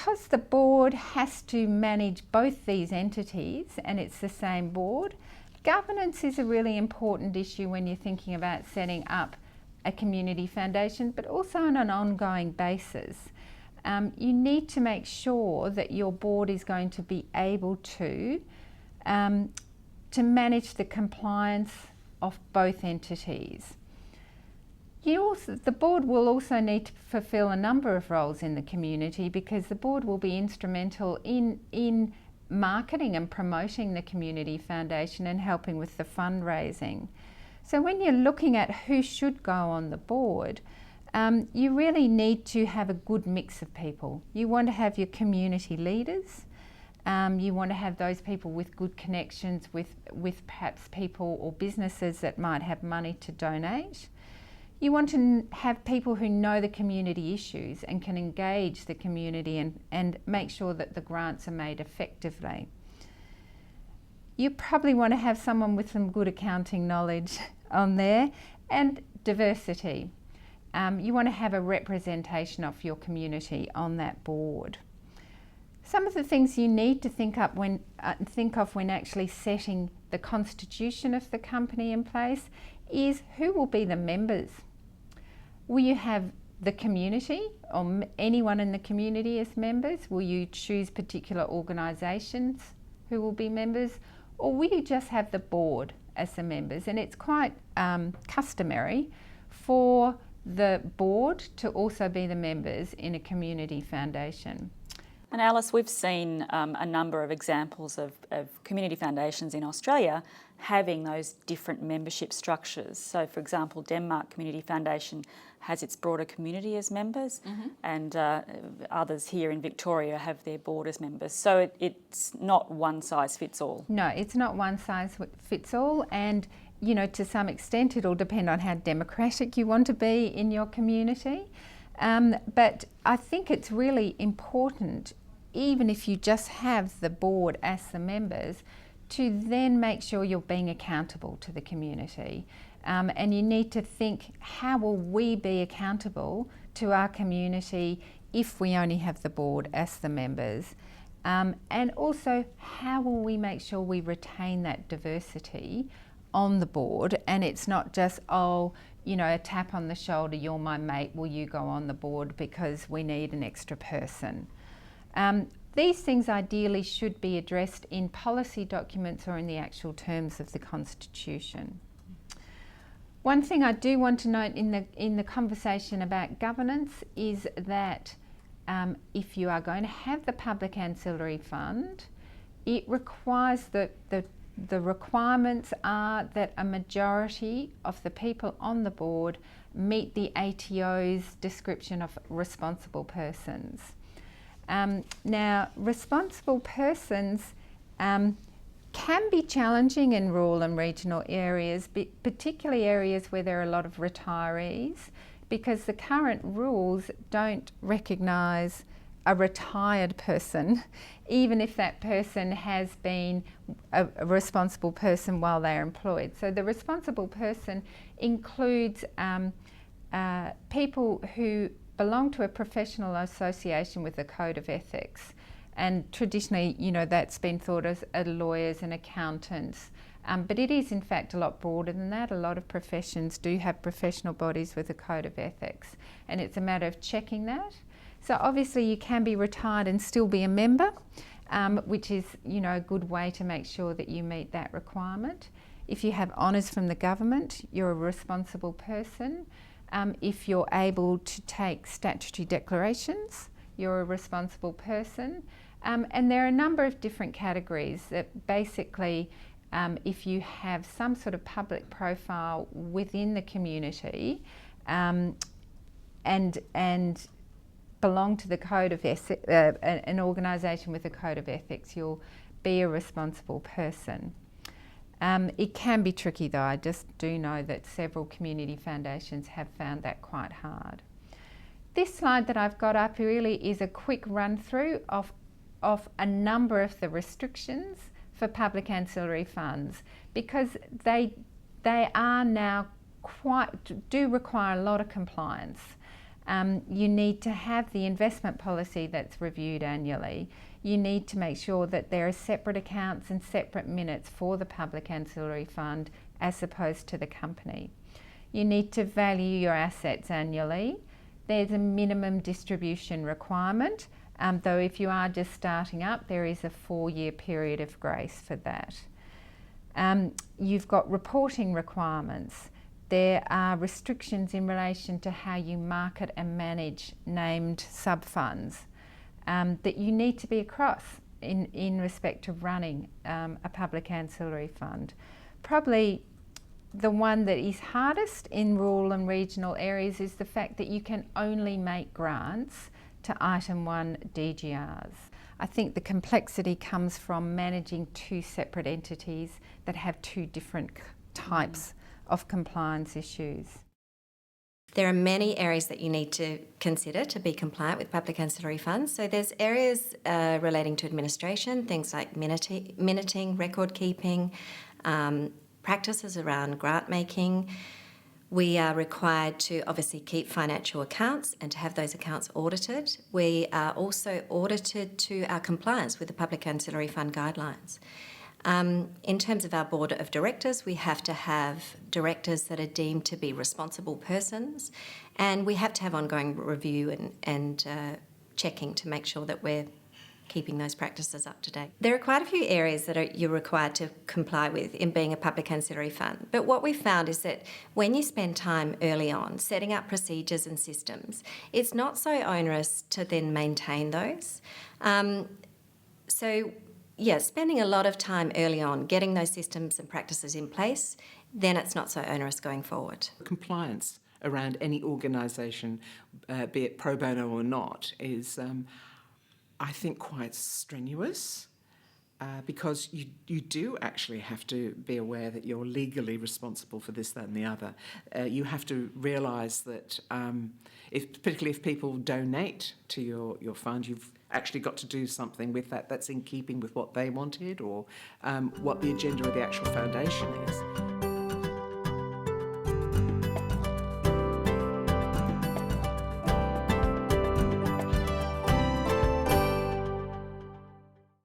because the board has to manage both these entities and it's the same board, governance is a really important issue when you're thinking about setting up a community foundation, but also on an ongoing basis. You need to make sure that your board is going to be able to manage the compliance of both entities. The board will also need to fulfil a number of roles in the community, because the board will be instrumental in marketing and promoting the community foundation and helping with the fundraising. So when you're looking at who should go on the board, you really need to have a good mix of people. You want to have your community leaders. You want to have those people with good connections with perhaps people or businesses that might have money to donate. You want to have people who know the community issues and can engage the community and make sure that the grants are made effectively. You probably want to have someone with some good accounting knowledge on there, and diversity. You want to have a representation of your community on that board. Some of the things you need to think of when actually setting the constitution of the company in place is who will be the members. Will you have the community or anyone in the community as members? Will you choose particular organisations who will be members? Or will you just have the board as the members? And it's quite customary for the board to also be the members in a community foundation. And Alice, we've seen a number of examples of community foundations in Australia having those different membership structures. So, for example, Denmark Community Foundation has its broader community as members, and others here in Victoria have their board as members. So it's not one size fits all. No, it's not one size fits all, and you know, to some extent it'll depend on how democratic you want to be in your community. But I think it's really important, even if you just have the board as the members, to then make sure you're being accountable to the community. And you need to think, how will we be accountable to our community if we only have the board as the members? And also, how will we make sure we retain that diversity on the board, and it's not just, oh, you know, a tap on the shoulder, you're my mate, will you go on the board because we need an extra person. These things ideally should be addressed in policy documents or in the actual terms of the Constitution. One thing I do want to note in the conversation about governance is that if you are going to have the public ancillary fund, it requires the requirements are that a majority of the people on the board meet the ATO's description of responsible persons. Now, responsible persons can be challenging in rural and regional areas, particularly areas where there are a lot of retirees, because the current rules don't recognise a retired person, even if that person has been a responsible person while they're employed. So the responsible person includes people who belong to a professional association with a code of ethics. And traditionally, you know, that's been thought as lawyers and accountants. But it is in fact a lot broader than that. A lot of professions do have professional bodies with a code of ethics. And it's a matter of checking that. So obviously you can be retired and still be a member, which is, you know, a good way to make sure that you meet that requirement. If you have honours from the government, you're a responsible person. If you're able to take statutory declarations, you're a responsible person. And there are a number of different categories that basically, if you have some sort of public profile within the community and belong to the code of ethics, an organisation with a code of ethics, you'll be a responsible person. It can be tricky though. I just do know that several community foundations have found that quite hard. This slide that I've got up really is a quick run through of a number of the restrictions for public ancillary funds, because they are now do require a lot of compliance. You need to have the investment policy that's reviewed annually. You need to make sure that there are separate accounts and separate minutes for the public ancillary fund as opposed to the company. You need to value your assets annually. There's a minimum distribution requirement, though if you are just starting up, there is a 4-year period of grace for that. You've got reporting requirements. There are restrictions in relation to how you market and manage named sub-funds that you need to be across in respect to running a public ancillary fund. Probably the one that is hardest in rural and regional areas is the fact that you can only make grants to Item 1 DGRs. I think the complexity comes from managing 2 separate entities that have 2 different types of compliance issues. There are many areas that you need to consider to be compliant with public ancillary funds. So there's areas relating to administration, things like minuting, record keeping, practices around grant making. We are required to obviously keep financial accounts and to have those accounts audited. We are also audited to our compliance with the public ancillary fund guidelines. In terms of our board of directors, we have to have directors that are deemed to be responsible persons, and we have to have ongoing review and checking to make sure that we're keeping those practices up to date. There are quite a few areas that you're required to comply with in being a public ancillary fund, but what we found is that when you spend time early on setting up procedures and systems, it's not so onerous to then maintain those. Spending a lot of time early on getting those systems and practices in place, then it's not so onerous going forward. Compliance around any organisation, be it pro bono or not, is I think quite strenuous because you do actually have to be aware that you're legally responsible for this, that and the other. You have to realise that particularly if people donate to your fund, you've actually got to do something with that that's in keeping with what they wanted or what the agenda of the actual foundation is.